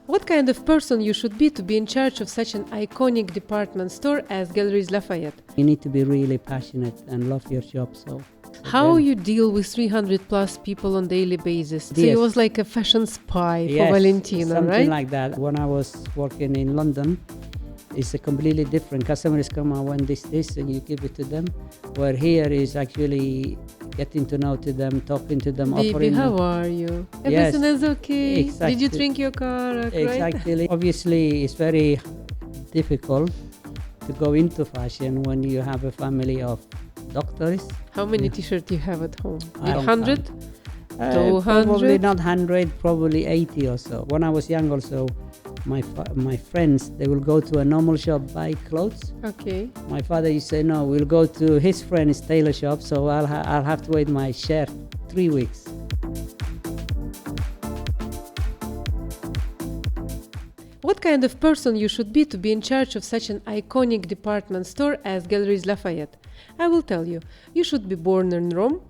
What kind of person you should be to be in charge of such an iconic department store as Galeries La Fayette? You need to be really passionate and love your job. So How you deal with 300 plus people on daily basis? So it was like a fashion spy for Valentino, something right? like that. When I was working in London, it's a completely different. Customers come, I want this, and you give it to them. Where here is actually getting to know to them, talking to them, Baby, offering how them. are you? Yes, Everything is okay? exactly. Did you drink your car? Exactly. Obviously, it's very difficult to go into fashion when you have a family of doctors. How many t-shirts you have at home? I don't 100? Probably 200? not 100, probably 80 or so. When I was young also, my friends, they will go to a normal shop, buy clothes. Okay. My father used to say, no, we'll go to his friend's tailor shop, so I'll have to wait my shirt 3 weeks. What kind of person you should be to be in charge of such an iconic department store as Galeries La Fayette? I will tell you. You should be born in Rome,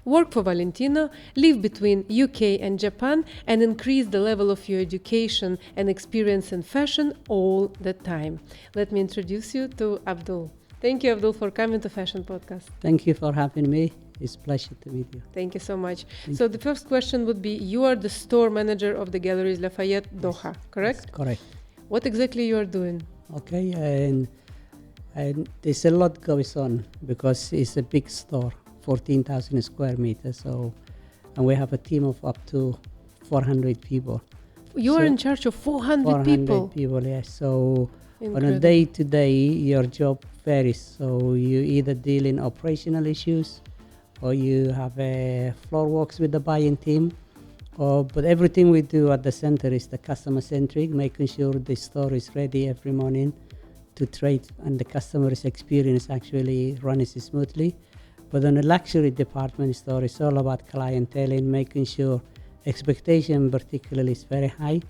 work for Valentino, live between UK and Japan, and increase the level of your education and experience in fashion all the time. Let me introduce you to Abdul. Thank you, Abdul, for coming to Fashion Podcast. Thank you for having me. It's a pleasure to meet you. Thank you so much. So the first question would be, you are the store manager of the Galeries La Fayette Doha, correct? Yes, correct. What exactly you are doing? Okay, and there's a lot goes on because it's a big store, 14,000 square meters. So, and we have a team of up to 400 people. You are in charge of 400 people? 400 people, yes. So Incredible. on a day-to-day, your job varies. So you either deal in operational issues, or you have floor walks with the buying team. But everything we do at the center is the customer-centric, making sure the store is ready every morning to trade and the customer's experience actually runs smoothly. But on a luxury department store, it's all about clienteling, making sure expectation particularly is very high.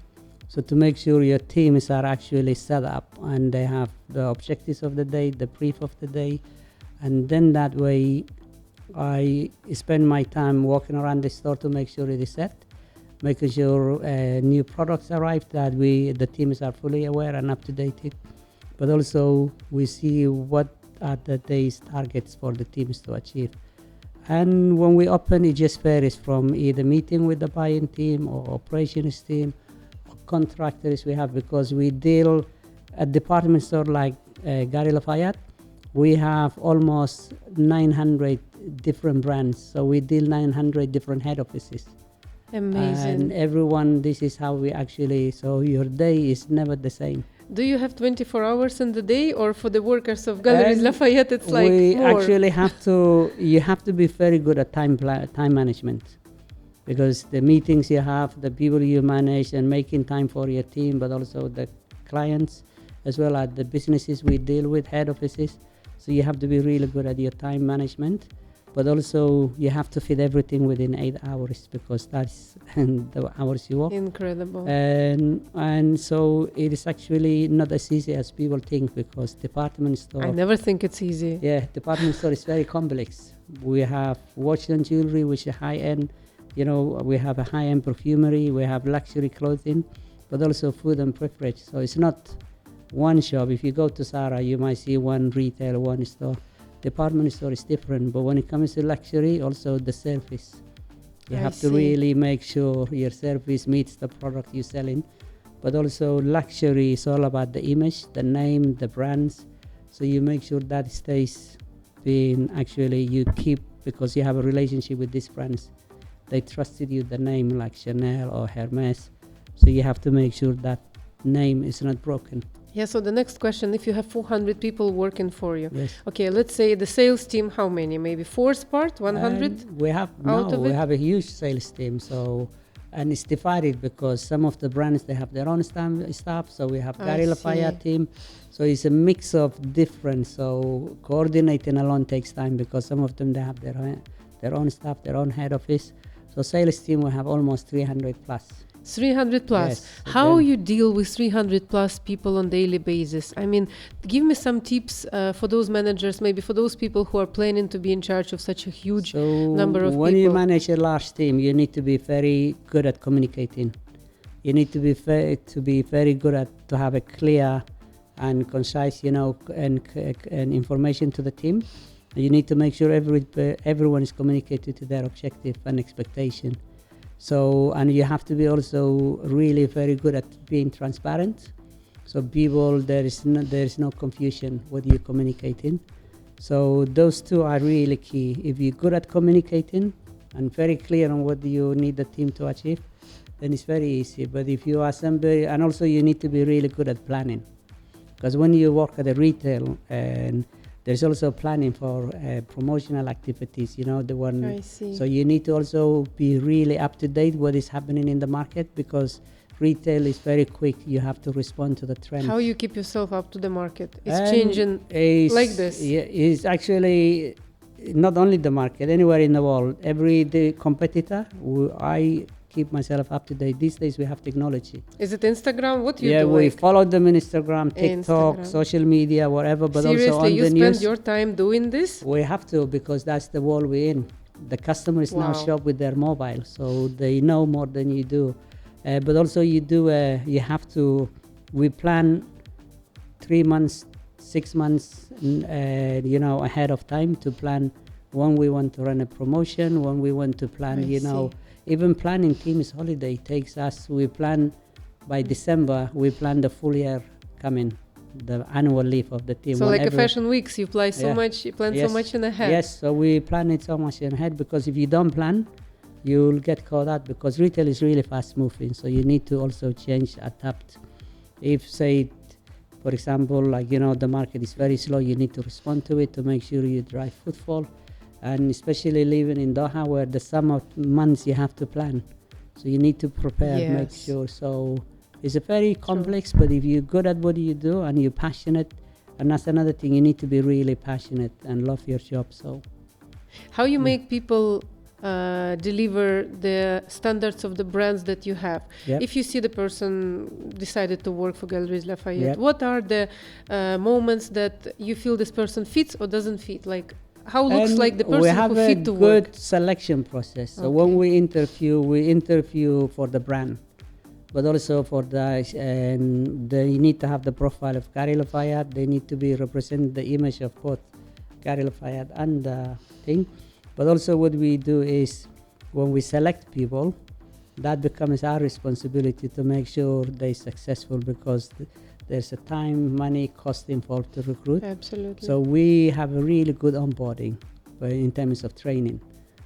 So to make sure your teams are actually set up and they have the objectives of the day, the brief of the day, and then that way I spend my time walking around the store to make sure it is set, making sure new products arrive that the teams are fully aware and up to date. But also we see what are the day's targets for the teams to achieve. And when we open, it just varies from either meeting with the buying team or operations team or contractors we have, because we deal at department store like Galeries La Fayette. We have almost 900 different brands. So we deal 900 different head offices. Amazing. And everyone, this is how we actually, so your day is never the same. Do you have 24 hours in the day, or for the workers of Galeries La Fayette it's like we more? actually you have to be very good at time management, because the meetings you have, the people you manage, and making time for your team, but also the clients, as well as the businesses we deal with, head offices. So you have to be really good at your time management, but also you have to fit everything within 8 hours, because that's the hours you work. Incredible. And so it is actually not as easy as people think, because department store. I never think it's easy. Yeah, department store is very complex. We have watch and jewelry, which is high end. You know, we have a high end perfumery. We have luxury clothing, but also food and beverage. So it's not one shop. If you go to Zara, you might see one retail, one store. Department store is different, but when it comes to luxury, also the service. You have to really make sure your service meets the product you're selling. But also luxury is all about the image, the name, the brands. So you make sure that stays being actually you keep, because you have a relationship with these brands. They trusted you the name like Chanel or Hermes. So you have to make sure that name is not broken. Yeah, so the next question, if you have 400 people working for you. Yes. Okay, let's say the sales team, how many? Maybe 4 part, 100? We have a huge sales team. So, and it's divided because some of the brands, they have their own staff. So we have Galeries La Fayette team. So it's a mix of different. So coordinating alone takes time, because some of them, they have their own staff, their own head office. So sales team will have almost 300 plus. 300 plus. Yes. How you deal with 300 plus people on daily basis? I mean, give me some tips for those managers, maybe for those people who are planning to be in charge of such a huge number of people. When you manage a large team, you need to be very good at communicating. You need to be very good at to have a clear and concise, and information to the team. You need to make sure everyone is communicated to their objective and expectation. So, and you have to be also really very good at being transparent. So people, there is no confusion what you're communicating. So those two are really key. If you're good at communicating and very clear on what you need the team to achieve, then it's very easy. But if you are somebody, and also you need to be really good at planning. Because when you work at a retail, and there's also planning for promotional activities, the one. I see. So you need to also be really up to date what is happening in the market, because retail is very quick. You have to respond to the trend. How you keep yourself up to the market? It's changing like this. Yeah, it's actually not only the market, anywhere in the world. Every competitor, I keep myself up to date. These days we have technology. Is it Instagram? What you do? Yeah, we follow them on Instagram, TikTok, social media, whatever. But seriously, also on you the spend news. your time doing this? We have to, because that's the world we're in. The customers now shop with their mobile, so they know more than you do. But also you have to. We plan 3 months, 6 months, ahead of time to plan when we want to run a promotion, when we want to plan, even planning team's holiday takes us, we plan by December, we plan the full year coming, the annual leave of the team. So like a fashion weeks, you plan so much in ahead. Yes, so we plan it so much in ahead, because if you don't plan, you'll get caught out, because retail is really fast moving. So you need to also change, adapt. If say, for example, the market is very slow, you need to respond to it to make sure you drive footfall. And especially living in Doha, where the summer months you have to plan. So you need to prepare, make sure. So it's a very complex, but if you're good at what you do and you're passionate, and that's another thing, you need to be really passionate and love your job. So how you make people deliver the standards of the brands that you have? If you see the person decided to work for Galeries La Fayette, what are the moments that you feel this person fits or doesn't fit? Like, how looks like the person who fit to work? We have a good selection process. So when we interview for the brand, but also for and they need to have the profile of Galeries La Fayette. They need to be represent the image of both Galeries La Fayette and the thing. But also what we do is, when we select people, that becomes our responsibility to make sure they're successful, because there's a time, money, cost involved to recruit. Absolutely. So we have a really good onboarding in terms of training.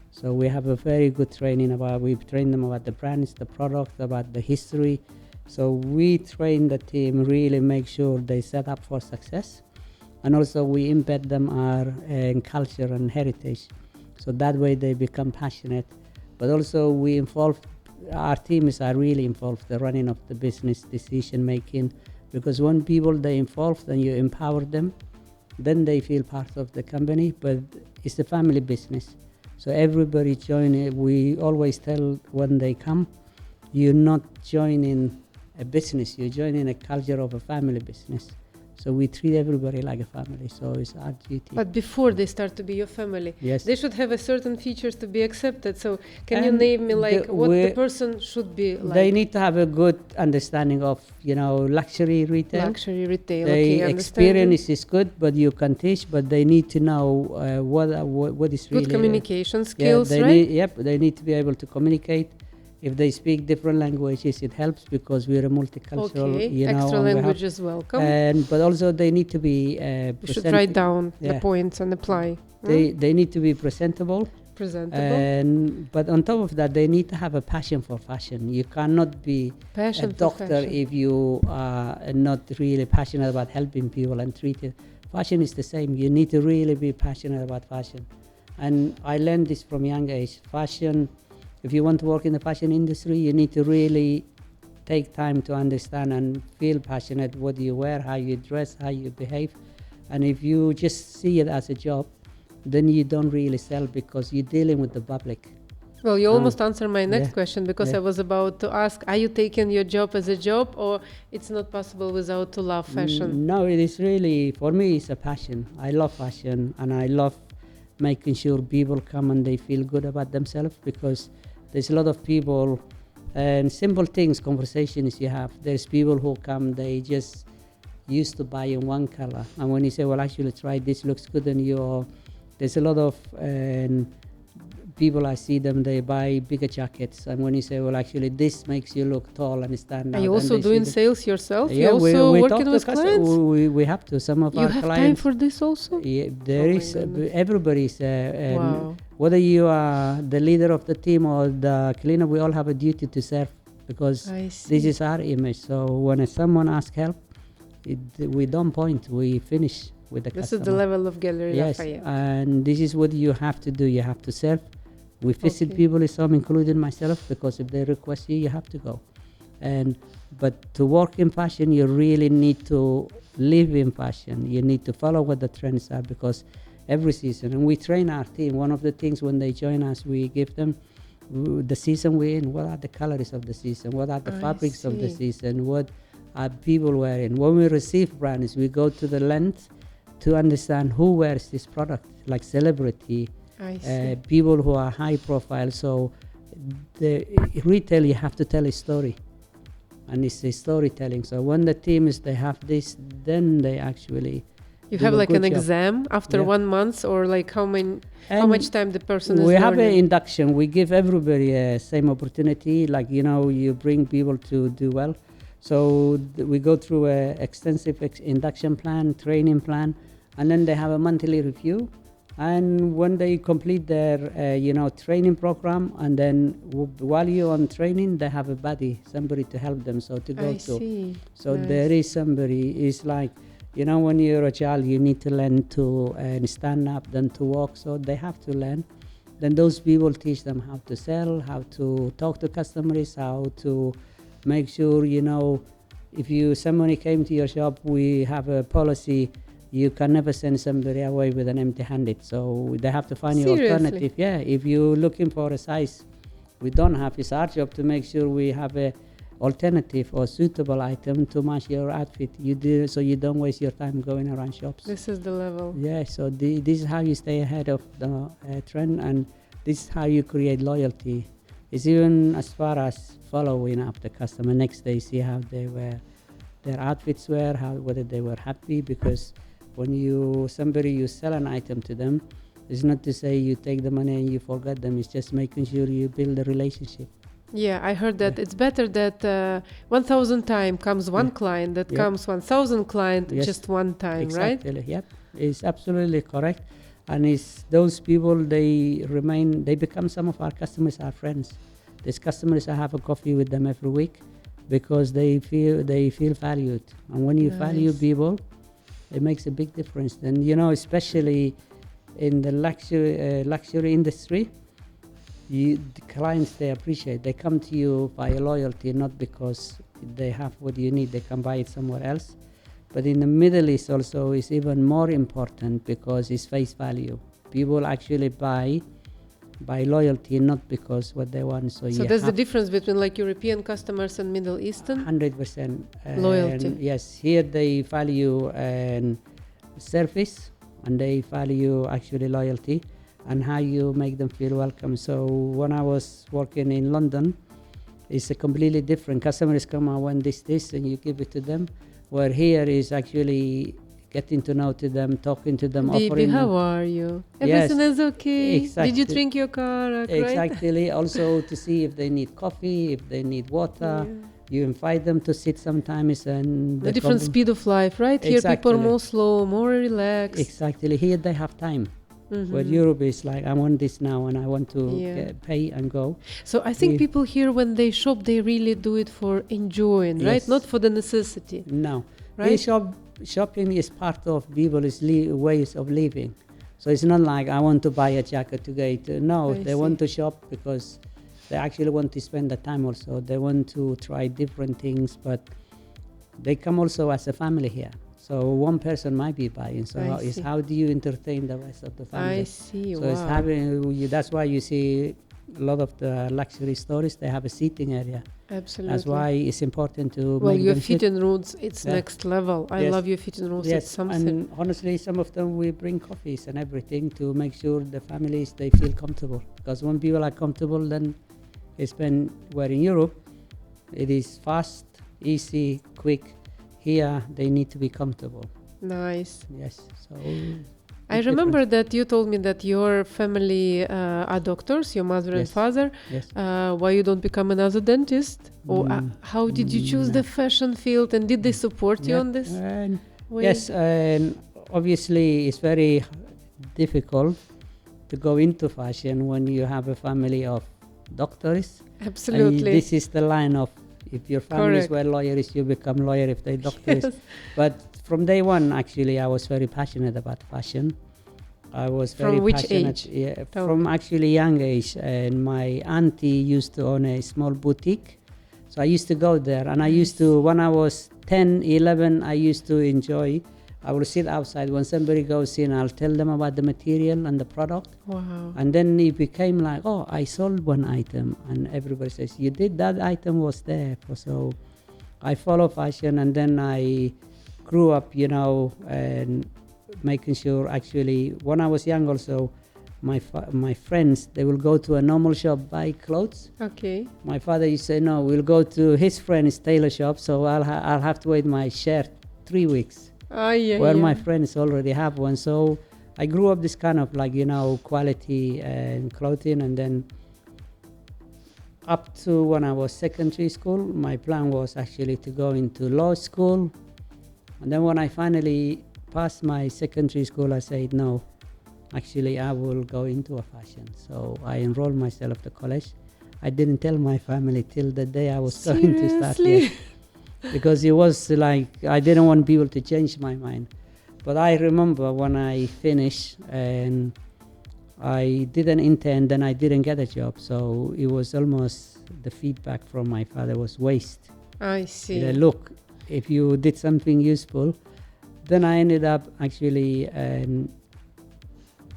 So we have a very good training we've trained them about the brands, the product, about the history. So we train the team, really make sure they set up for success. And also we embed them our culture and heritage. So that way they become passionate. But also our teams are really involved in the running of the business, decision making. Because when people they involved and you empower them, then they feel part of the company. But it's a family business, so everybody join it. We always tell when they come, you're not joining a business, you're joining a culture of a family business. So we treat everybody like a family, so it's our duty. But before they start to be your family, they should have a certain features to be accepted. So can you name me what the person should be like? They need to have a good understanding of, luxury retail. Luxury retail, The experience is good, but you can teach, but they need to know what is really... Good communication skills, right? They need to be able to communicate. If they speak different languages, it helps, because we're a multicultural. Extra languages welcome. But also they need to be. You should write down the points and apply. They need to be presentable. But on top of that, they need to have a passion for fashion. You cannot be a doctor if you are not really passionate about helping people and treating. Fashion is the same. You need to really be passionate about fashion. And I learned this from young age. Fashion. If you want to work in the fashion industry, you need to really take time to understand and feel passionate what you wear, how you dress, how you behave. And if you just see it as a job, then you don't really sell, because you're dealing with the public. Well, you almost answered my next question, because I was about to ask, are you taking your job as a job, or it's not possible without to love fashion? No, it is really, for me, it's a passion. I love fashion, and I love making sure people come and they feel good about themselves, because there's a lot of people And simple things, conversations you have. There's people who come, they just used to buy in one color. And when you say, well, actually try this, looks good on you. Or there's a lot of people, I see them, they buy bigger jackets. And when you say, well, actually this makes you look tall and stand out. Are you also doing sales yourself? Yeah, you also we working talk with to clients? We have to. Some of You our have clients. time for this also? Yeah, there is. Everybody's. Wow. Whether you are the leader of the team or the cleaner, we all have a duty to serve, because this is our image. So when someone asks help, we don't point. We finish with the customer. This is the level of Galeries La Fayette. And this is what you have to do. You have to serve. We visit people in some, including myself, because if they request you, you have to go. But to work in fashion, you really need to live in fashion. You need to follow what the trends are, because every season, and we train our team. One of the things when they join us, we give them the season we're in. What are the colors of the season? What are the fabrics of the season? What are people wearing? When we receive brands, we go to the length to understand who wears this product, like celebrity, people who are high profile. So the retail, you have to tell a story, and it's a storytelling. So when the team is, they have this, then they actually you have like an exam after 1 month, or like how much time the person is we learning? have an induction. We give everybody a same opportunity, like, you know, you bring people to do well. So we go through a extensive induction plan, training plan, and then they have a monthly review. And when they complete their training program, and then while you're on training, they have a buddy, somebody to help them, so to go to. So there is somebody. It's like, you know, when you're a child, you need to learn to stand up, then to walk. So they have to learn. Then those people teach them how to sell, how to talk to customers, how to make sure, you know, if somebody came to your shop, we have a policy. You can never send somebody away with an empty-handed. So they have to find your alternative. Yeah, if you're looking for a size we don't have, it's our job to make sure we have a alternative or suitable item to match your outfit. You do, so you don't waste your time going around shops. This is the level. Yeah, so this is how you stay ahead of the trend, and this is how you create loyalty. It's even as far as following up the customer next day, see how they were, their outfits were, whether they were happy, because when you sell an item to them, it's not to say you take the money and you forget them. It's just making sure you build a relationship. Yeah, I heard that it's better that 1,000 times comes one client that comes 1,000 client just one time, right? Exactly. Yep, it's absolutely correct. And it's those people, they become some of our customers, our friends. These customers, I have a coffee with them every week because they feel valued. And when you value people, it makes a big difference. And you know, especially in the luxury industry, the clients, they appreciate. They come to you by loyalty, not because they have what you need. They can buy it somewhere else. But in the Middle East also is even more important because it's face value. People actually buy by loyalty, not because what they want. So there's the difference between like European customers and Middle Eastern? 100%. Loyalty. Yes, here they value service, and they value actually loyalty and how you make them feel welcome. So when I was working in London, it's a completely different. Customers come, I want this, and you give it to them. Where here is actually getting to know to them, talking to them, offering how them. Are you? Everything is okay. Exactly. Did you drink your car? Exactly. Also to see if they need coffee, if they need water. You invite them to sit sometimes, and the different speed of life, right? Here people are more slow, more relaxed. Exactly. Here they have time. Where Europe is like, I want this now and I want to pay and go. So I think people here, when they shop, they really do it for enjoying, right? Not for the necessity. No. Right? Shopping is part of people's ways of living. So it's not like I want to buy a jacket to get. No, they want to shop because they actually want to spend the time also. They want to try different things, but they come also as a family here. So one person might be buying. So it's how do you entertain the rest of the family? I see. So it's that's why you see a lot of the luxury stores, they have a seating area. Absolutely. That's why it's important to make your them fitting rooms, it's next level. I love your fitting rooms. Yes, it's something. And honestly, some of them we bring coffees and everything to make sure the families, they feel comfortable. Because when people are comfortable, then it's when we're in Europe, It is fast, easy, quick. Here, they need to be comfortable. Nice. Yes. So I remember that you told me that your family are doctors, your mother and Yes. father. Yes. Why you don't become another dentist? Or how did you choose the No. fashion field, and did they support you Yeah, on this and way? yes, and obviously it's very difficult to go into fashion when you have a family of doctors. And Absolutely. this is the line of, if your families Correct. were lawyers, you become lawyer. If they doctors, Yes. but from day one, actually, I was very passionate about fashion. I was From very which passionate. age? Yeah, Tell from me. actually young age, and my auntie used to own a small boutique, so I used to go there, and I used to, when I was 10, 11, I used to enjoy. I will sit outside when somebody goes in. I'll tell them about the material and the product. Wow. And then it became like, oh, I sold one item, and everybody says, you did, that item was there. So I follow fashion, and then I grew up, and making sure, actually, when I was young also, my friends, they will go to a normal shop, buy clothes. Okay. My father used to say, no, we'll go to his friend's tailor shop, so I'll have to wait my shirt 3 weeks, Yeah, where yeah. my friends already have one. So I grew up this kind of like, quality and clothing. And then up to when I was secondary school, my plan was actually to go into law school. And then when I finally passed my secondary school, I said, no, actually I will go into a fashion. So I enrolled myself to college. I didn't tell my family till the day I was going to start Seriously? here, because it was like, I didn't want people to change my mind. But I remember when I finished and I did an intern, then I didn't get a job. So it was almost, the feedback from my father was waste. I see. Look, if you did something useful. Then I ended up actually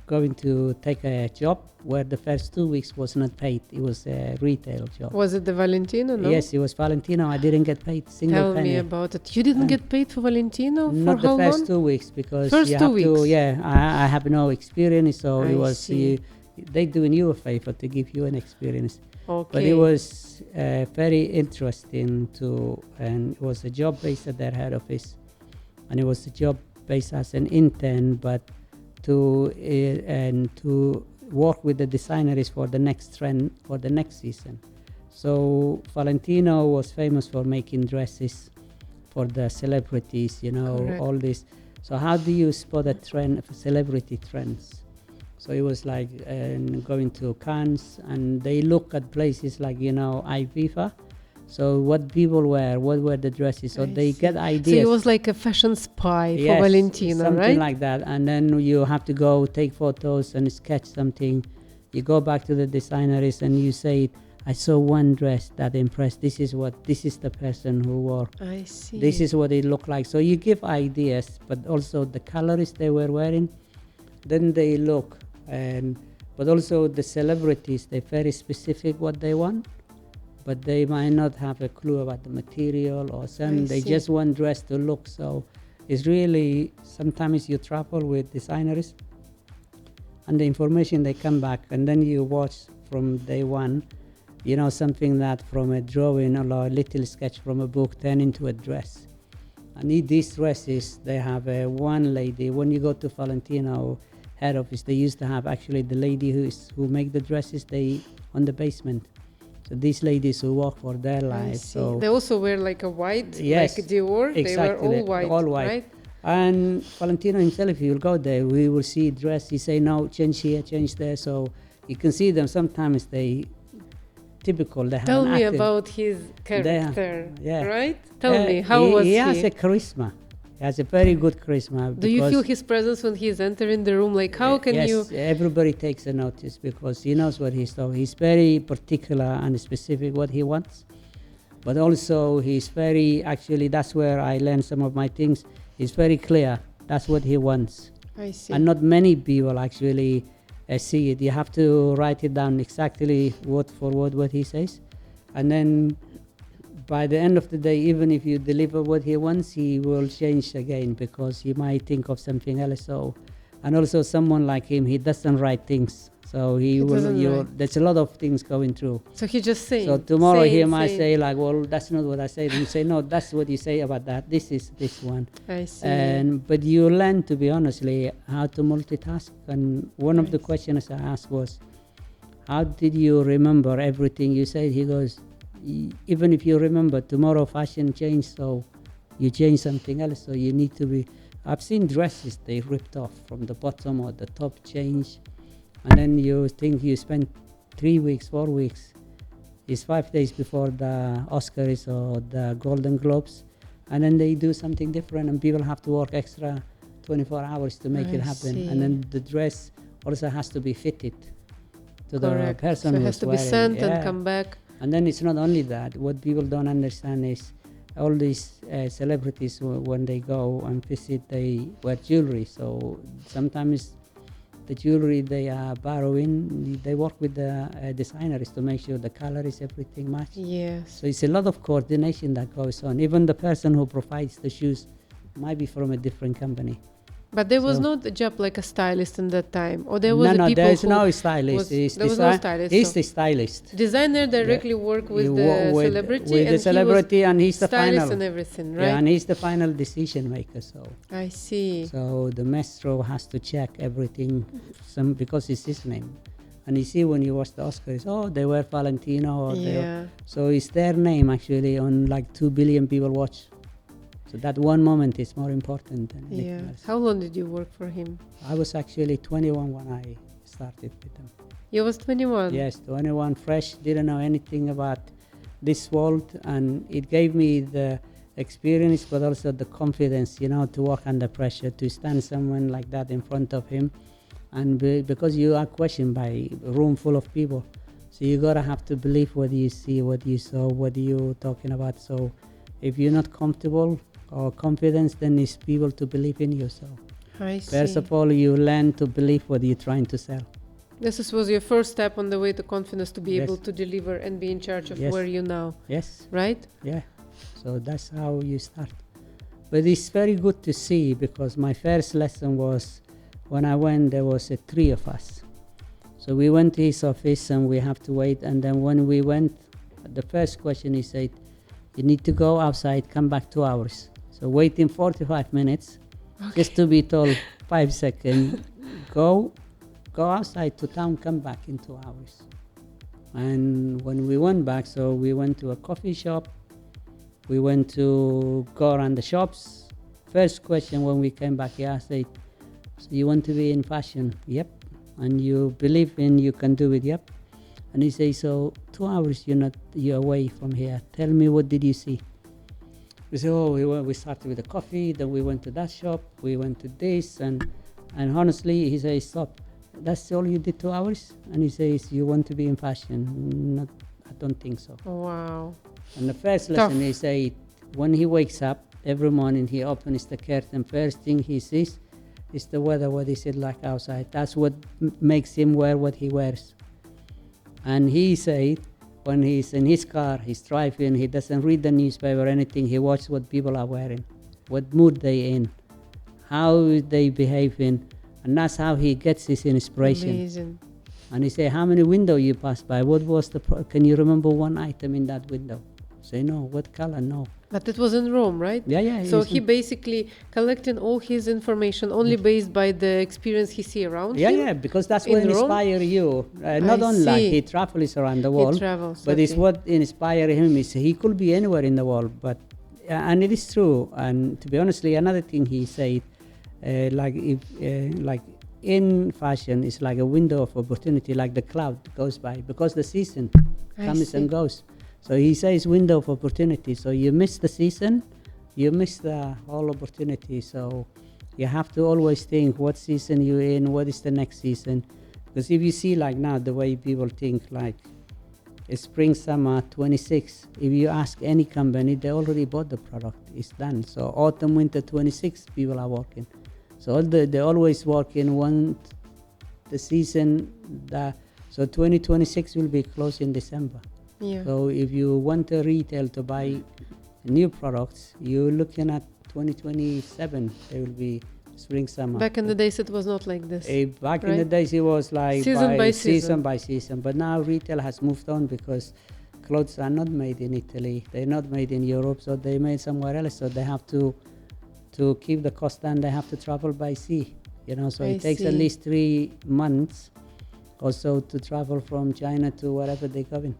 going to take a job where the first 2 weeks was not paid. It was a retail job. Was it the Valentino? No. Yes, it was Valentino. I didn't get paid single Tell penny. me about it. You didn't get paid for Valentino Not for how the first long? 2 weeks, because First you 2 have to. weeks. Yeah, I have no experience, so I it was see. they doing you a favor to give you an experience. Okay. But it was very interesting and it was a job based at their head office, and it was a job based as an intern, but to work with the designers for the next trend for the next season. So Valentino was famous for making dresses for the celebrities, Correct. all this. So how do you spot a trend for celebrity trends? So it was like going to Cannes, and they look at places like Ibiza. So what people wear, what were the dresses? So I they see. get So ideas. it was like a fashion spy for Yes, Valentino, something right? like that. And then you have to go take photos and sketch something. You go back to the designers and you say, I saw one dress that impressed. This is the person who wore. I see. This is what it looked like. So you give ideas, but also the colors they were wearing. Then they look, but also the celebrities, they're very specific what they want, but they might not have a clue about the material or something. They see. just want dress to look. So it's really, sometimes you travel with designers and the information they come back, and then you watch from day one, something that from a drawing or a little sketch from a book turn into a dress. And these dresses, they have one lady. When you go to Valentino head office, they used to have actually the lady who make the dresses, they on the basement. So these ladies who work for their I lives. see. So They also wear like a white, Yes, like Dior. exactly, They were all white. right? And Valentino himself, if you will go there, we will see dress. He say no, change here, change there. So you can see them. Sometimes they typical. They have Tell an me active- about his character, yeah. right? Tell me, how was he? he? He has a charisma. He has a very good charisma. Do you because- feel his presence when he's entering the room? Like, how can yes, you? everybody takes a notice because he knows what he's doing. He's very particular and specific what he wants. But also he's very, actually, that's where I learned some of my things. He's very clear. That's what he wants. I see. And not many people actually see it. You have to write it down exactly word for word what he says. And then by the end of the day, even if you deliver what he wants, he will change again because he might think of something else. So, and also someone like him, he doesn't write things. So he will. doesn't lie. There's a lot of things going through. So he just saying. So tomorrow he saying, might saying. say like, well, that's not what I said. And you say, no, that's what you say about that. This is this one. I see. But you learn, to be honestly, how to multitask. And one of the Nice. questions I asked was, how did you remember everything you said? He goes, even if you remember, tomorrow fashion changed, so you change something else. So you need to be. I've seen dresses they ripped off from the bottom or the top change, and then you think you spent 3 weeks, 4 weeks. It's 5 days before the Oscars or the Golden Globes, and then they do something different, and people have to work extra 24 hours to make it happen. see. And then the dress also has to be fitted to the Correct. person So it who's has to be wearing it. sent Yeah. and come back. And then it's not only that. What people don't understand is all these celebrities, when they go and visit, they wear jewelry. So sometimes the jewelry they are borrowing, they work with the designers to make sure the colors, everything match. Yes. So it's a lot of coordination that goes on. Even the person who provides the shoes might be from a different company. But there was So- not a job like a stylist in that time, or there was no, a people there's who no stylist. there was no stylist. He's So the stylist. designer directly work with You the wo- with- celebrity, with and the celebrity, and he he's the was stylist final. and everything, Yeah, right? and he's the final decision maker. So. I see. So the maestro has to check everything, because it's his name, and you see when you watch the Oscars, oh, they were Valentino, or Yeah. so it's their name actually on like 2 billion people watch. So that one moment is more important than anything Yeah. else. How long did you work for him? I was actually 21 when I started with him. You was 21. Yes, 21, fresh, didn't know anything about this world, and it gave me the experience, but also the confidence, to work under pressure, to stand someone like that in front of him, and because you are questioned by a room full of people, so you gotta have to believe what you see, what you saw, what you're talking about. So if you're not comfortable or confidence, then it's people to believe in you. So I see. first of all, you learn to believe what you're trying to sell. This was your first step on the way to confidence, to be Yes. able to deliver and be in charge of Yes. where you now, Yes. right? Yeah, so that's how you start. But it's very good to see, because my first lesson was when I went, there was 3 of us. So we went to his office and we have to wait. And then when we went, the first question he said, you need to go outside, come back 2 hours. So waiting 45 minutes, just to be told 5 seconds, go outside to town, come back in 2 hours. And when we went back, so we went to a coffee shop, we went to go around the shops. First question when we came back, he asked, so you want to be in fashion? Yep. And you believe you can do it? Yep. And he says, so 2 hours you're away from here. Tell me, what did you see? We said, we started with the coffee, then we went to that shop, we went to this, and honestly, he says, stop. That's all you did 2 hours? And he says, you want to be in fashion? I don't think so. Wow. And the first lesson, he said, when he wakes up every morning, he opens the curtain, first thing he sees is the weather, what is it like outside. That's what makes him wear what he wears. And he said, when he's in his car, he's driving, he doesn't read the newspaper or anything, he watches what people are wearing, what mood they in, how they behaving, and that's how he gets his inspiration. Amazing. And he said, how many windows you passed by? What was can you remember one item in that window? Say, no. What color? No. But it was in Rome, right? Yeah. So he basically collecting all his information only based by the experience he see around him? Yeah, because that's in what Rome? inspire you. Not only like see. he travels around the world, travels, but it's okay. what inspire him is he could be anywhere in the world. But and it is true. And to be honestly, another thing he said, like in fashion, it's like a window of opportunity, like the cloud goes by, because the season comes and goes. So he says window of opportunity. So you miss the season, you miss the whole opportunity. So you have to always think what season you're in, what is the next season. Because if you see like now the way people think, like spring, summer 26, if you ask any company, they already bought the product, it's done. So autumn, winter 26, people are working. So they always work in the season. So 2026 will be closed in December. Yeah. So if you want a retail to buy new products, you're looking at 2027. They will be spring, summer. Back in the days, it was not like this. Back in the right? days, it was like Season by season by season. But now retail has moved on because clothes are not made in Italy. They're not made in Europe, so they're made somewhere else. So they have to keep the cost down. They have to travel by sea. So it takes at least 3 months or so to travel from China to wherever they're going.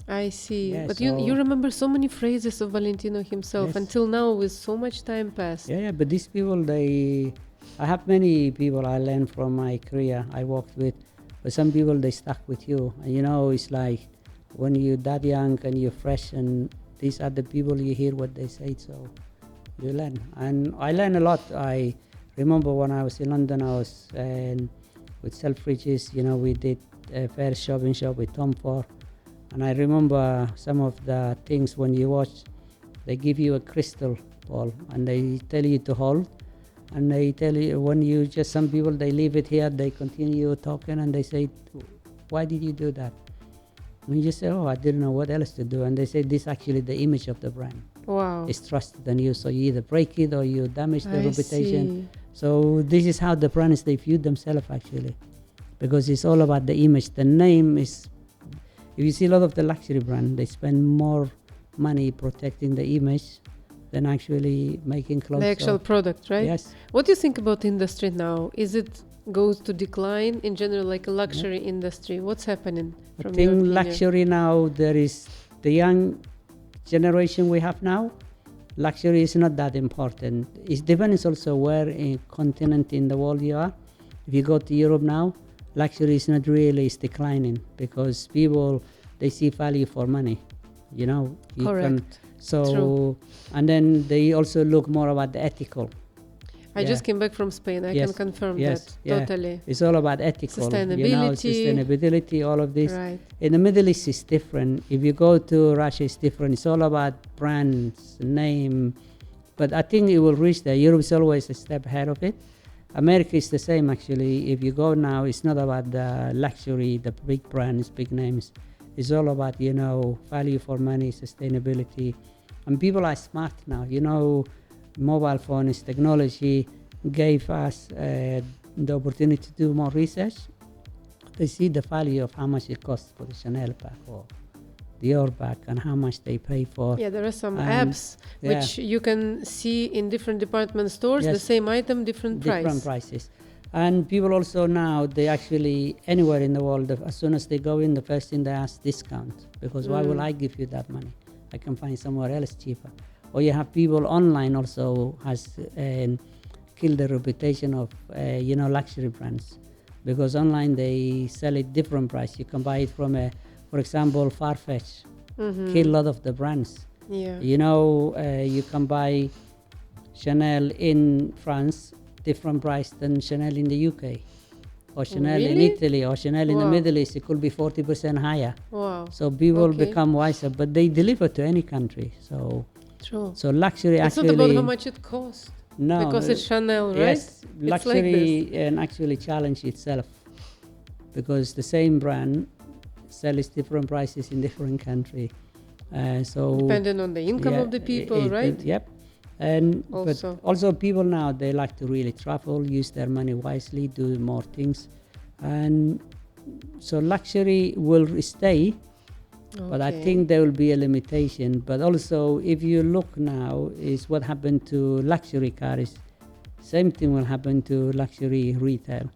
I see. Yeah, but so you remember so many phrases of Valentino himself yes. until now, with so much time passed. Yeah, but these people, I have many people I learned from my career I worked with, but some people, they stuck with you. And it's like when you're that young and you're fresh, and these are the people, you hear what they say, so you learn. And I learned a lot. I remember when I was in London, I was with Selfridges, we did a fair shopping shop with Tom Ford. And I remember some of the things when you watch, they give you a crystal ball and they tell you to hold. And they tell you, some people, they leave it here, they continue talking and they say, why did you do that? And you just say, I didn't know what else to do. And they say, this is actually the image of the brand. Wow. It's trusted in you. So you either break it or you damage the reputation. See. So this is how the brands, they view themselves actually. Because it's all about the image. The name is, if you see a lot of the luxury brand, they spend more money protecting the image than actually making clothes. The actual product, right? Yes. What do you think about the industry now? Is it goes to decline in general, like a luxury industry? What's happening from I think your opinion? luxury now, there is the young generation we have now, luxury is not that important. It depends also where in continent in the world you are. If you go to Europe now, luxury is not really, it's declining because people, they see value for money. Correct. True. And then they also look more about the ethical. I just came back from Spain. I can confirm that totally. It's all about ethical. Sustainability, all of this. Right. In the Middle East, it's different. If you go to Russia, it's different. It's all about brands, name. But I think it will reach there. Europe is always a step ahead of it. America is the same, actually. If you go now, it's not about the luxury, the big brands, big names. It's all about, value for money, sustainability. And people are smart now. Mobile phones, technology gave us the opportunity to do more research. They see the value of how much it costs for the Chanel bag or Dior bag and how much they pay for. Yeah, there are some apps which you can see in different department stores, the same item, different prices. And people also now, they actually, anywhere in the world, as soon as they go in, the first thing they ask, discount. Because why will I give you that money? I can find somewhere else cheaper. Or you have people online also has killed the reputation of, luxury brands. Because online they sell it different price. You can buy it from for example, Farfetch. Kill a lot of the brands. Yeah. You can buy Chanel in France, different price than Chanel in the UK. Or Chanel in Italy, or Chanel in the Middle East. It could be 40% higher. Wow. So people become wiser, but they deliver to any country. So true. So luxury it's actually... It's not about how much it costs. No. Because it's Chanel, right? Yes, luxury and actually challenge itself. Because the same brand sells different prices in different country. So depending on the income of the people, right? Yep. But also people now, they like to really travel, use their money wisely, do more things. And so luxury will stay. But I think there will be a limitation. But also, if you look now, is what happened to luxury cars. Same thing will happen to luxury retail.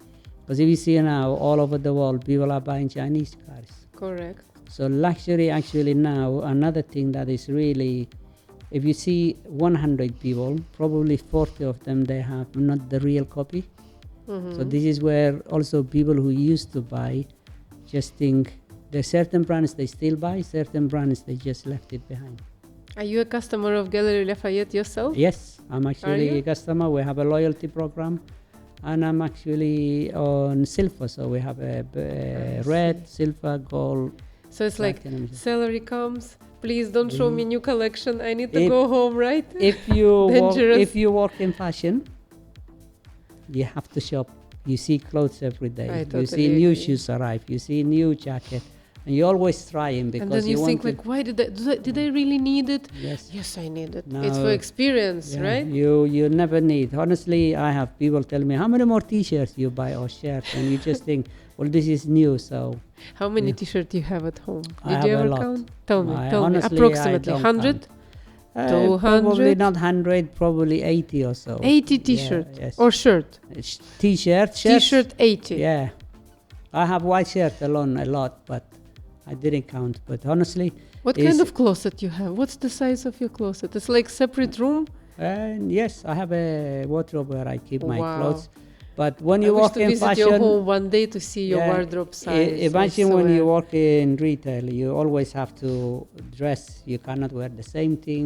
Because if you see now, all over the world, people are buying Chinese cars. Correct. So luxury actually now, another thing that is really, if you see 100 people, probably 40 of them, they have not the real copy. So this is where also people who used to buy just think, there are certain brands they still buy, certain brands they just left it behind. Are you a customer of Galeries La Fayette yourself? Yes, I'm actually a customer. We have a loyalty program, and I'm actually on silver. So we have a red, silver, gold. So it's like salary comes, please don't show me new collection. I need to go home, right? If you work in fashion, you have to shop. You see clothes every day. You see new shoes arrive. You see new jacket. and you're always trying because And then you want think to, like, why did I really need it? yes. Yes, I need it. No. It's for experience, Yeah, right? you never need. Honestly, I have people tell me, how many more T-shirts you buy or shirts, and you just think, well, this is new, so. How many Yeah. T-shirts you have at home? I Did have you a ever lot. count? Tell me. Honestly, Approximately I don't 100? count. Probably 200? not 100, probably 80 or so. 80 Yeah, T-shirt yes. or shirt? T-shirt, shirts. T-shirt 80. Yeah, I have white shirt alone a lot, but I didn't count. But honestly, What is- kind of closet you have? What's the size of your closet? It's like separate room? and yes, I have a wardrobe where I keep my Wow. clothes. But when I you wish walk to in visit fashion, your home one day to see your yeah, wardrobe size. imagine I when you swear. work in retail, you always have to dress. You cannot wear the same thing.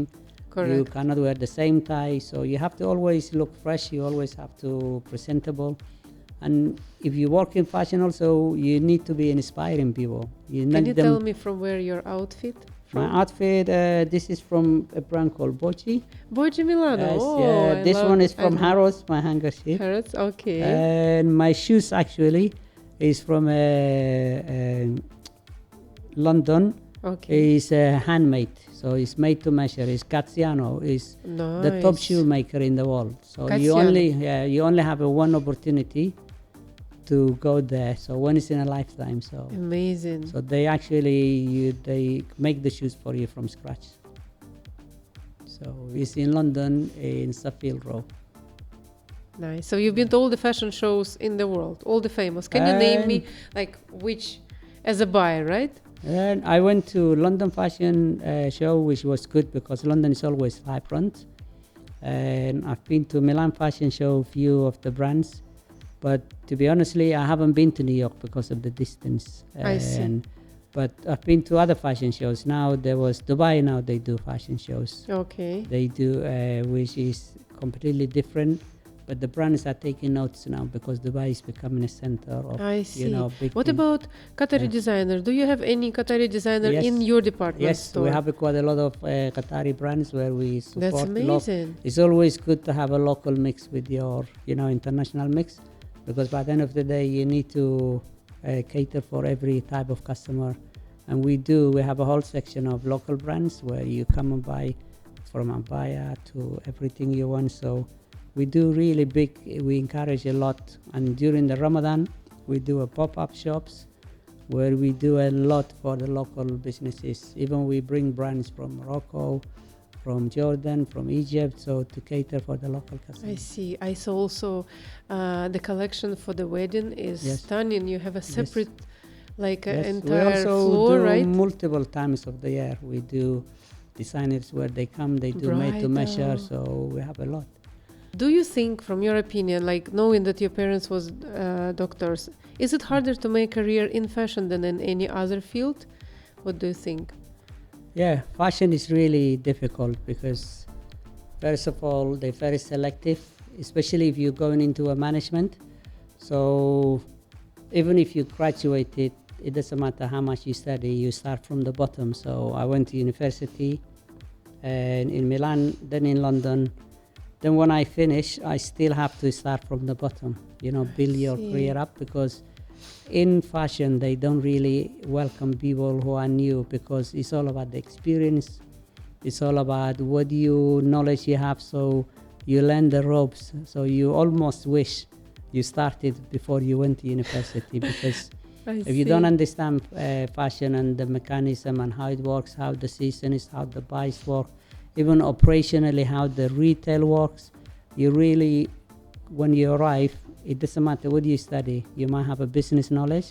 Correct. You cannot wear the same tie. So you have to always look fresh. You always have to presentable. And if you work in fashion also, you need to be inspiring people. You Can need you them. tell me from where your outfit My from? outfit, this is from a brand called Bocci. Boji Milano. Yes, Oh, yeah, I this love one is it. I from love Harrods, my handkerchief. Harrods, okay. And my shoes actually is from London. Okay. It's handmade, so it's made to measure. It's Cazziano, is the top Nice. shoemaker in the world. So Cazziano. you only have a one opportunity to go there. So one is in a lifetime. So Amazing. so they actually they make the shoes for you from scratch. So it's in London in Suffield Row. Nice. So you've been to all the fashion shows in the world, all the famous. Can you name me like which, as a buyer, right? And I went to London Fashion Show, which was good because London is always vibrant. And I've been to Milan Fashion Show, a few of the brands. But to be honestly, I haven't been to New York because of the distance. I see. But I've been to other fashion shows. Now there was Dubai, now they do fashion shows. Okay. They do, which is completely different. But the brands are taking notes now because Dubai is becoming a center of, I see. big What things. about Qatari Yeah. designer? Do you have any Qatari designer Yes. in your department Yes, store? we have quite a lot of Qatari brands where we support. That's amazing. It's always good to have a local mix with your, international mix, because by the end of the day, you need to cater for every type of customer. And we do. We have a whole section of local brands where you come and buy from abaya to everything you want. So we do really big. We encourage a lot. And during the Ramadan, we do a pop-up shops where we do a lot for the local businesses. Even we bring brands from Morocco, from Jordan, from Egypt, so to cater for the local customers. I see. I saw also the collection for the wedding is Yes. stunning. You have a separate, like Yes, entire we also floor, do right? multiple times of the year. We do designers where they come, they do made to measure, Bridal. so we have a lot. Do you think, from your opinion, like knowing that your parents was doctors, is it harder to make a career in fashion than in any other field? What do you think? Yeah, fashion is really difficult because, first of all, they're very selective, especially if you're going into a management. So even if you graduated, it doesn't matter how much you study, you start from the bottom. So I went to university and in Milan, then in London. Then when I finish, I still have to start from the bottom, build your career up, because in fashion, they don't really welcome people who are new because it's all about the experience. It's all about what knowledge you have. So you learn the ropes. So you almost wish you started before you went to university because if you don't understand fashion and the mechanism and how it works, how the season is, how the buys work, even operationally how the retail works, you really, when you arrive, it doesn't matter what you study. You might have a business knowledge,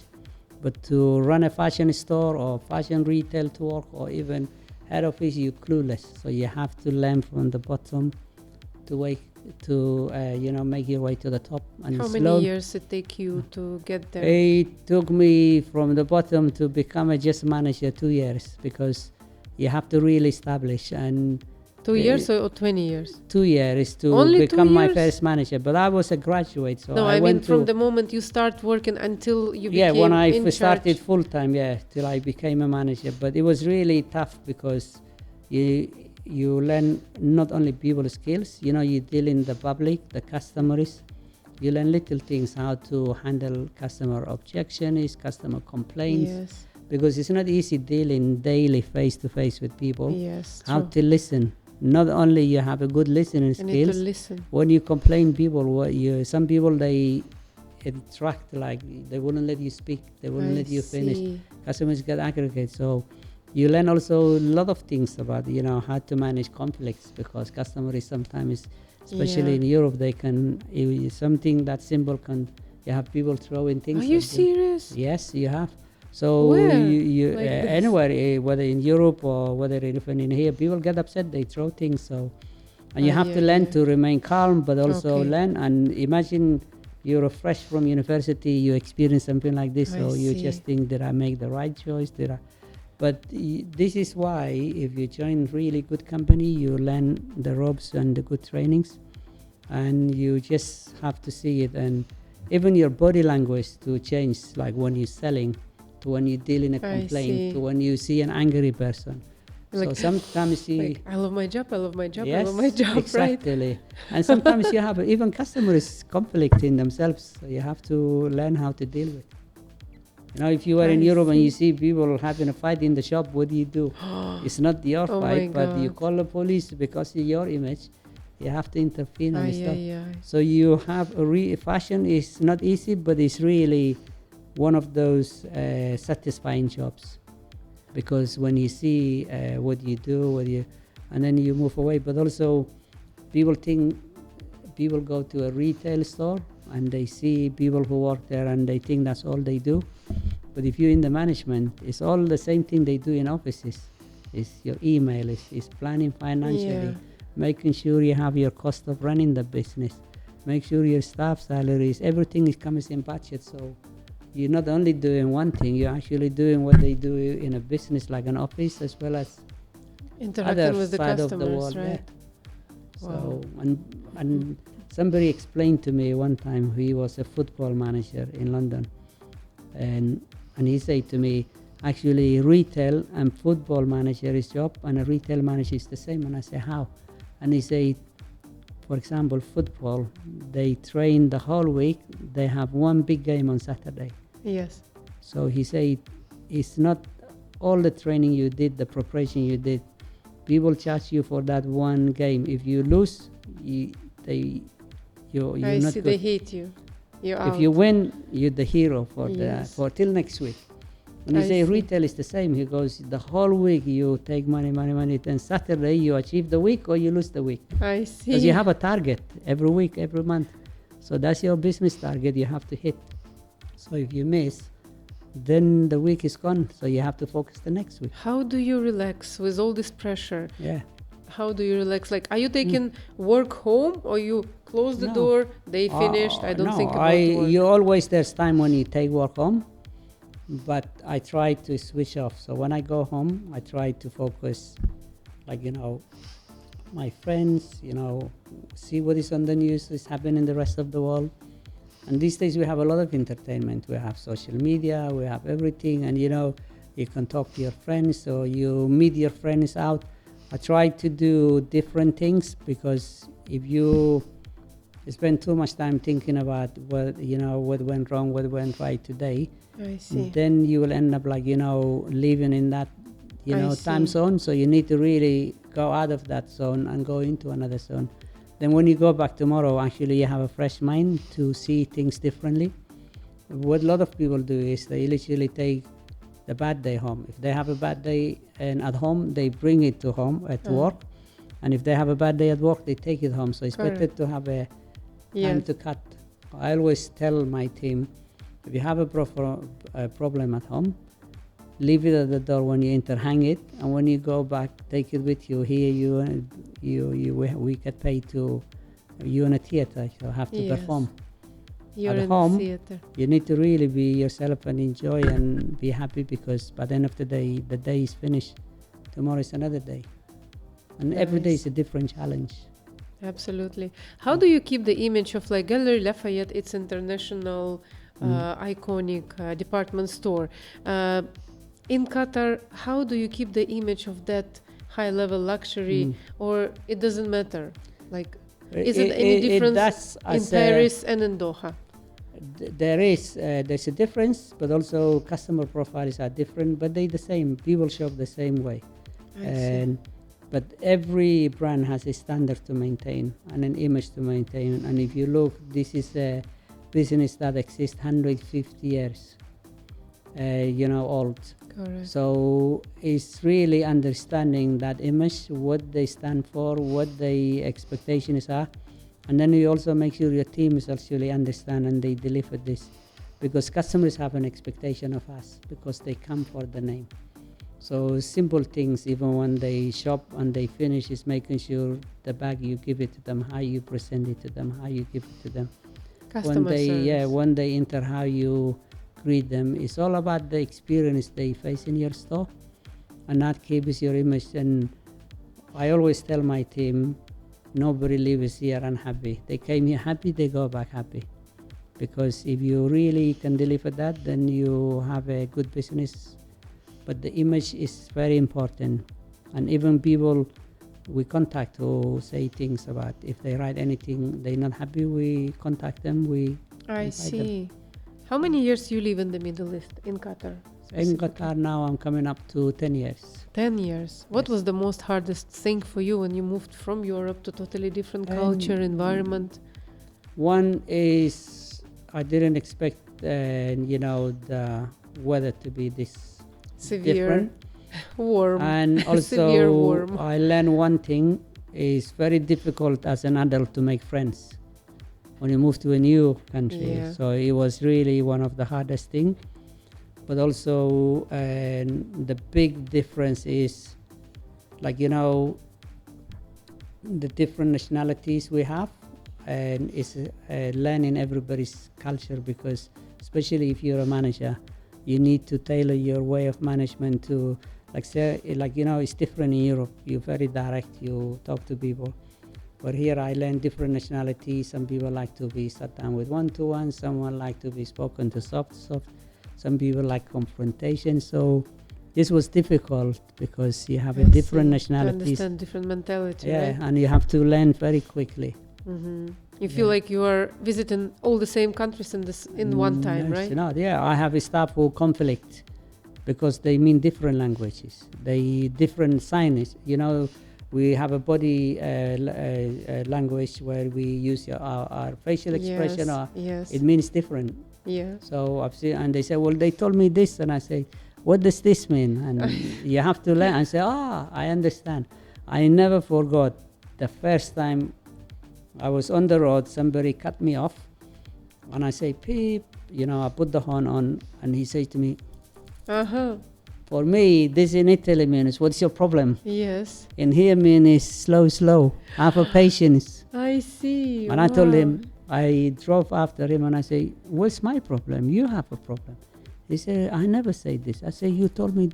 but to run a fashion store or fashion retail to work or even head office, you're clueless. So you have to learn from the bottom to make your way to the top. And How many years it take you to get there? It took me from the bottom to become a just manager 2 years because you have to really establish. And 2 years or 20 years? 2 years to Only 2 become my years? first manager. But I was a graduate, so No, I I mean went from the moment you start working until you became when I in started charge. full time, till I became a manager. But it was really tough because you learn not only people skills, you deal in the public, the customers. You learn little things, how to handle customer objections, customer complaints. Yes. because it's not easy dealing daily face to face with people. Yes, How true. to listen. Not only you have a good listening I need to skills. listen. When you complain, some people they interact like they wouldn't let you speak. They wouldn't let you finish. See. Customers get aggregate. So you learn also a lot of things about how to manage conflicts, because customer is sometimes, especially in Europe, they can something that simple can you have people throwing things. Are you at serious? Yes, you have. So Where? you Like this? anywhere, whether in Europe or whether even in here, people get upset. They throw things. So, and you have to learn to remain calm, but also learn and imagine. You're fresh from university, you experience something like this, so you just think, did I make the right choice? But this is why if you join really good company, you learn the ropes and the good trainings, and you just have to see it. And even your body language to change, like when you're selling, to when you deal in a complaint, to when you see an angry person. So sometimes I love my job, I love my job, yes, I love my job, exactly. right? And sometimes you have even customers conflicting themselves, so you have to learn how to deal with it. If you are in Europe and you see people having a fight in the shop, what do? It's not your fight, but you call the police because of your image. You have to intervene and stuff. So you have fashion is not easy, but it's really one of those satisfying jobs. Because when you see what you do, and then you move away. But also, people go to a retail store and they see people who work there and they think that's all they do. But if you're in the management, it's all the same thing they do in offices. It's your email, it's planning financially, making sure you have your cost of running the business, make sure your staff salaries, everything comes in budget. So you're not only doing one thing, you're actually doing what they do in a business like an office, as well as interacting with the side customers, of the world. right? So and somebody explained to me one time, he was a football manager in London, and he said to me, actually retail and football manager is job, and a retail manager is the same. And I said, how? And he said, for example, football, they train the whole week, they have one big game on Saturday. Yes. So he said, it's not all the training you did, the preparation you did, people charge you for that one game. If you lose, you're not good. They hate you. You're out. If you win, you're the hero for till next week. And he say retail is the same. He goes, the whole week you take money. Then Saturday you achieve the week or you lose the week. I see. Because you have a target every week, every month. So that's your business target you have to hit. So if you miss, then the week is gone. So you have to focus the next week. How do you relax with all this pressure? Yeah. How do you relax? Like, are you taking work home, or you close the door, they finished, I don't think about work? You always, there's time when you take work home, but I try to switch off. So when I go home, I try to focus, like, my friends, see what is on the news, is happening in the rest of the world. And these days we have a lot of entertainment. We have social media, we have everything, and you can talk to your friends, or you meet your friends out. I try to do different things, because if you spend too much time thinking about what went wrong, what went right today, I see. then you will end up living in that time zone. So you need to really go out of that zone and go into another zone. Then when you go back tomorrow, actually you have a fresh mind to see things differently. What a lot of people do is they literally take the bad day home. If they have a bad day at home, they bring it to home at work. And if they have a bad day at work, they take it home. So it's better to have a time to cut. I always tell my team, if you have a problem at home, leave it at the door when you enter, hang it, and when you go back, take it with you. Here we get paid to, you in a theater, you have to perform. You're at in home, the theater. You need to really be yourself and enjoy and be happy, because by the end of the day is finished. Tomorrow is another day. And every day is a different challenge. Absolutely. How do you keep the image of Galeries La Fayette? It's international, iconic department store. In Qatar, how do you keep the image of that high-level luxury, or it doesn't matter? Is it any difference in Paris and in Doha? there's a difference, but also customer profiles are different, but they're the same. People shop the same way. But every brand has a standard to maintain and an image to maintain. And if you look, this is a business that exists 150 years, old. Correct. So it's really understanding that image, what they stand for, what the expectations are. And then you also make sure your team is actually understand and they deliver this. Because customers have an expectation of us because they come for the name. So simple things, even when they shop and they finish, is making sure the bag you give it to them, how you present it to them, how you give it to them. Customer service. When they enter, how you greet them. It's all about the experience they face in your store, and that keeps your image. And I always tell my team, nobody leaves here unhappy. They came here happy, they go back happy. Because if you really can deliver that, then you have a good business. But the image is very important. And even people we contact who say things about, if they write anything they're not happy, we contact them. I see. How many years you live in the Middle East, in Qatar? In Qatar now I'm coming up to 10 years. 10 years. What was the most hardest thing for you when you moved from Europe to totally different culture, environment? One is I didn't expect, the weather to be this severe, different. Warm. And also severe warm. I learned one thing, is very difficult as an adult to make friends when you move to a new country. Yeah. So it was really one of the hardest things. But also the big difference is, the different nationalities we have, and it's learning everybody's culture, because especially if you're a manager, you need to tailor your way of management to, it's different in Europe. You're very direct, you talk to people. But here I learned different nationalities. Some people like to be sat down with one-to-one, someone like to be spoken to soft. Some people like confrontation. So this was difficult because you have a different nationalities. To understand different mentality, yeah, right? and you have to learn very quickly. Mm-hmm. You feel like you are visiting all the same countries in one time, right? I have a staff who conflict because they mean different languages. They different signage. We have a body language where we use our facial expression. Yes. It means different. Yeah. So I've seen, and they say, well, they told me this, and I say, what does this mean? And you have to learn. I say, I understand. I never forgot the first time I was on the road, somebody cut me off, and I say, peep, I put the horn on, and he says to me, for me, this in Italy means, what's your problem? Yes. And here means slow, have a patience. I see. And I told him, I drove after him, and I say, what's my problem? You have a problem. He said, I never say this. I say, you told me.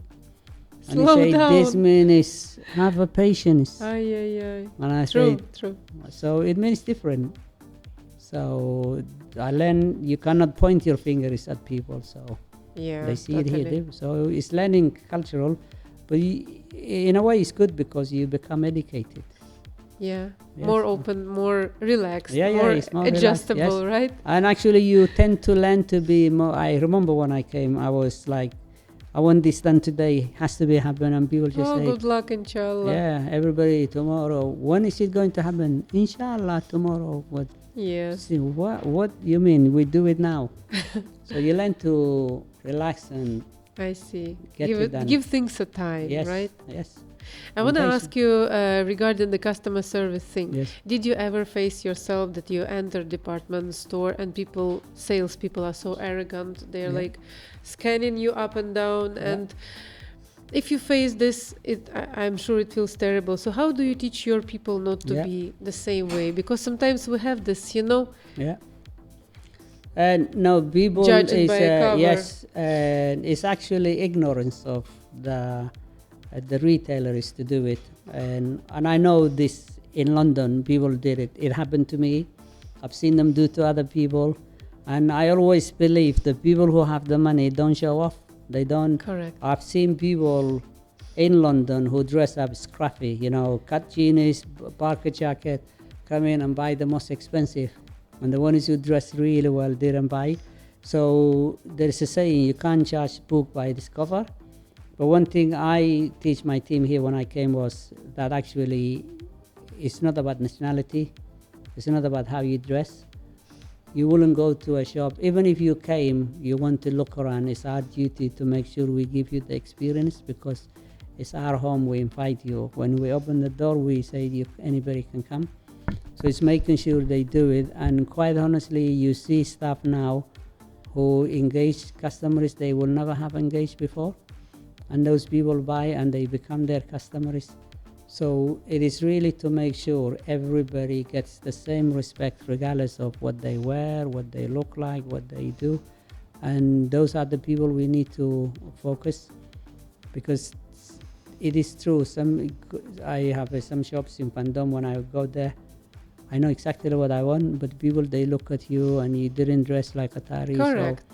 And Slow he said, down. this means have a patience. And I true. So it means different. So I learned you cannot point your fingers at people. So they see it here. So it's learning cultural, but in a way it's good because you become educated. Yeah. Yes. More open, more relaxed, it's more adjustable, relaxed, yes. right? And actually you tend to learn to be more. I remember when I came, I was like, I want this done today, has to be happen, and people just say, good luck, inshallah. yeah, everybody tomorrow. When is it going to happen? Inshallah, tomorrow. What? Yes. See, what you mean? We do it now. So you learn to relax and I see. done. Give things a time, yes, right? Yes. I want to ask you regarding the customer service thing. Yes. Did you ever face yourself that you enter department store and salespeople are so arrogant? They're like scanning you up and down, and if you face this, I'm sure it feels terrible. So how do you teach your people not to be the same way? Because sometimes we have this, Yeah. And no, people judging is by a cover. yes, and it's actually ignorance of the retailers to do it. And I know this in London, people did it. It happened to me. I've seen them do to other people. And I always believe the people who have the money don't show off. They don't. Correct. I've seen people in London who dress up scruffy, cut jeans, Parker jacket, come in and buy the most expensive. and the ones who dress really well didn't buy. So there's a saying, you can't judge book by its cover. But one thing I teach my team here when I came was that actually it's not about nationality, it's not about how you dress. You wouldn't go to a shop, even if you came, you want to look around. It's our duty to make sure we give you the experience, because it's our home, we invite you. When we open the door, we say anybody can come. So it's making sure they do it. And quite honestly, you see staff now who engage customers they will never have engaged before. And those people buy and they become their customers. So it is really to make sure everybody gets the same respect regardless of what they wear, what they look like, what they do. And those are the people we need to focus, because it is true. I have some shops in Pandom. When I go there, I know exactly what I want, but people, they look at you and you didn't dress like a Qatari. Correct.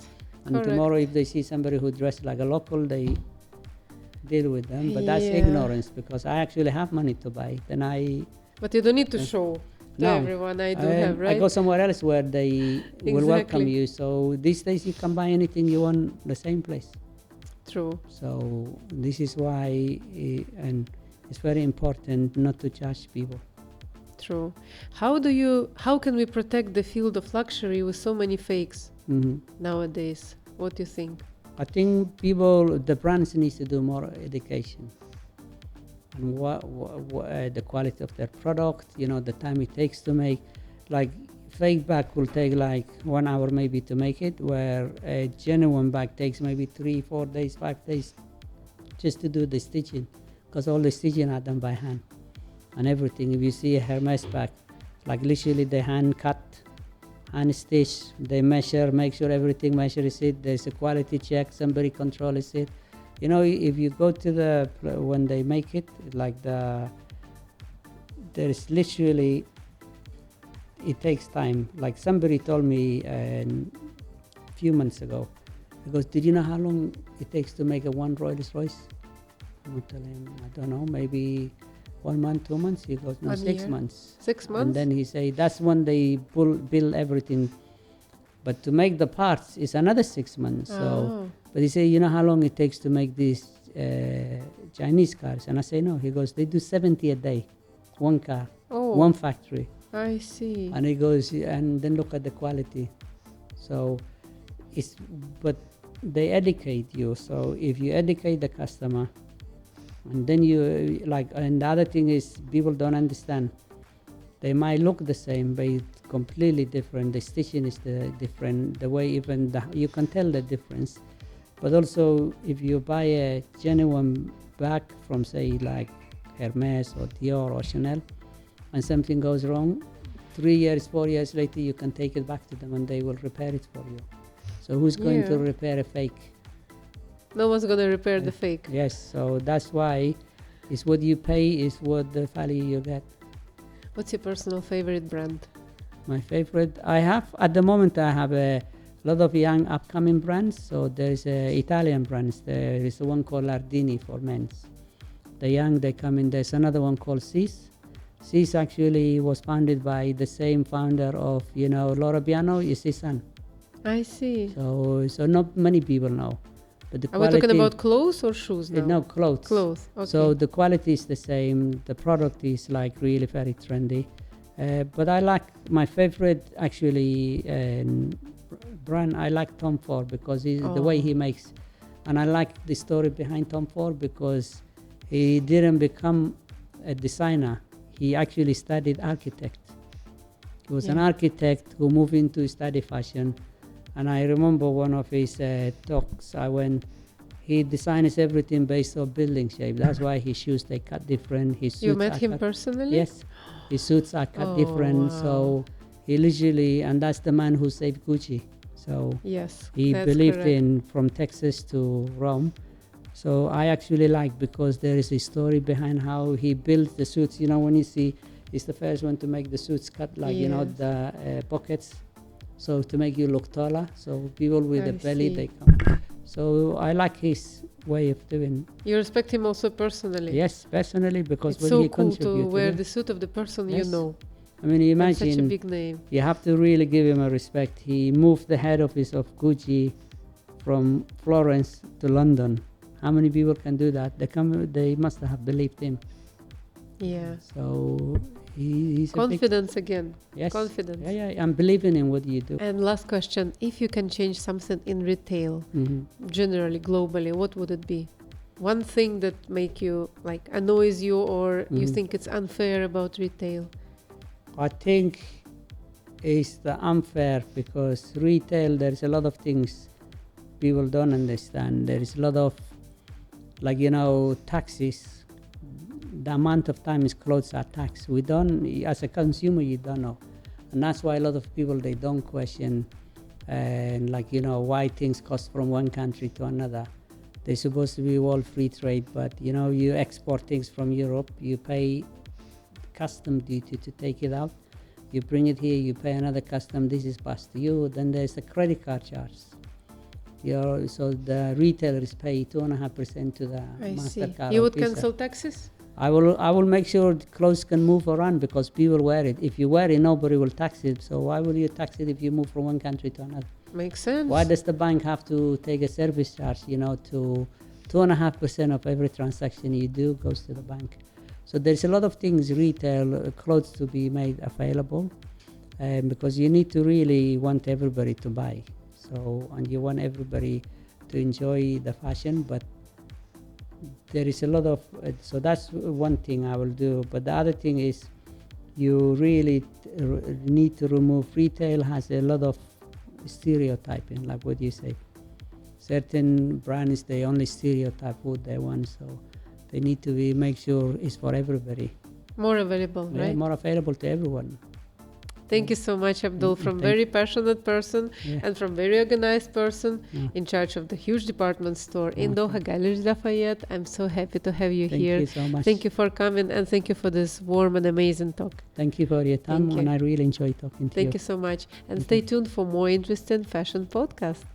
And tomorrow if they see somebody who dressed like a local, they deal with them. But that's ignorance, because I actually have money to buy. But you don't need to show to everyone. I do have, right? I go somewhere else where they will welcome you. So these days you can buy anything you want the same place. True. So this is why, and it's very important not to judge people. True. How can we protect the field of luxury with so many fakes nowadays? What do you think? I think the brands need to do more education and the quality of their product, the time it takes to make. Like fake bag will take like 1 hour maybe to make it, where a genuine bag takes maybe 3, 4 days, 5 days just to do the stitching, because all the stitching are done by hand and everything. If you see a Hermes bag, like literally they hand cut, hand stitch, they measure, make sure everything measures it. There's a quality check, somebody controls it. If you go to when they make it, like there's literally, it takes time. Like somebody told me a few months ago, he goes, did you know how long it takes to make one Rolls Royce? I would tell him, I don't know, maybe 1 month, 2 months. He goes, no, 6 months. 6 months? And then he say, that's when they build everything. But to make the parts is another 6 months. So, but he say, you know how long it takes to make these Chinese cars? And I say, no. He goes, they do 70 a day, one car, one factory. I see. And he goes, and then look at the quality. So but they educate you. So if you educate the customer, and then and the other thing is, people don't understand. They might look the same, but it's completely different. The stitching is different. The way you can tell the difference. But also, if you buy a genuine bag from, say, like Hermes or Dior or Chanel, and something goes wrong, 3 years, 4 years later, you can take it back to them and they will repair it for you. So who's going to repair a fake? No one's going to repair the fake. Yes, so that's why it's what you pay is what the value you get. What's your personal favorite brand? My favorite, at the moment I have a lot of young upcoming brands. So there's Italian brands. There is one called Lardini for men's. The young, they come in. There's another one called Cis. Cis actually was founded by the same founder of, Laura Biano is his son. I see. So not many people know. But the quality, are we talking about clothes or shoes now? No, clothes. Clothes, okay. So the quality is the same. The product is like really very trendy. But I like my favorite actually brand. I like Tom Ford because the way he makes, and I like the story behind Tom Ford because he didn't become a designer. He actually studied architect. He was an architect who moved into study fashion. And I remember one of his talks. He designs everything based on building shape. That's why his shoes, they cut different. His suits you met him personally? Yes. His suits are cut different. Wow. So he literally, and that's the man who saved Gucci. So yes, he believed in from Texas to Rome. So I actually like, because there is a story behind how he built the suits. When you see, he's the first one to make the suits cut like, the pockets. So to make you look taller, so people with a belly, they come. So I like his way of doing. You respect him also personally? Yes, personally, because it's when so he cool contributes to wear the suit of the person you know. I mean, you And such a imagine, big name. you have to really give him a respect. He moved the head office of Gucci from Florence to London. How many people can do that? They must have believed him. Yeah. So he's Confidence again. Yes. Confidence. Yeah, I'm believing in what you do. And last question, if you can change something in retail, Mhm. generally, globally, what would it be? One thing that make you, like, annoys you or you Mhm. think it's unfair about retail? I think it's the unfair, because retail, there's a lot of things people don't understand. There is a lot of, like, taxes. The amount of times clothes are taxed. We don't, as a consumer, you don't know. And that's why a lot of people, they don't question, why things cost from one country to another. They're supposed to be all free trade, but, you export things from Europe, you pay custom duty to take it out. You bring it here, you pay another custom, this is passed to you. Then there's a credit card charge. So the retailers pay 2.5% to the I see. MasterCard. You or would Visa. cancel taxes? I will make sure the clothes can move around, because people wear it. If you wear it, nobody will tax it. So why will you tax it if you move from one country to another? Makes sense. Why does the bank have to take a service charge? To 2.5% of every transaction you do goes to the bank. So there's a lot of things, retail clothes, to be made available, because you need to really want everybody to buy. And you want everybody to enjoy the fashion, but there is a lot of, so that's one thing I will do. But the other thing is, you really need to remove, retail has a lot of stereotyping, like what you say. Certain brands, they only stereotype what they want, so they need to make sure it's for everybody. More available, Yeah, right? more available to everyone. Thank you so much, Abdul, from Thank very passionate person Yeah. and from very organized person Yeah. in charge of the huge department store in Doha, Galeries La Fayette. I'm so happy to have you Thank here. you so much. Thank you for coming, and thank you for this warm and amazing talk. Thank you for your time, Thank you. and I really enjoy talking to you. Thank you so much. And stay tuned for more interesting fashion podcasts.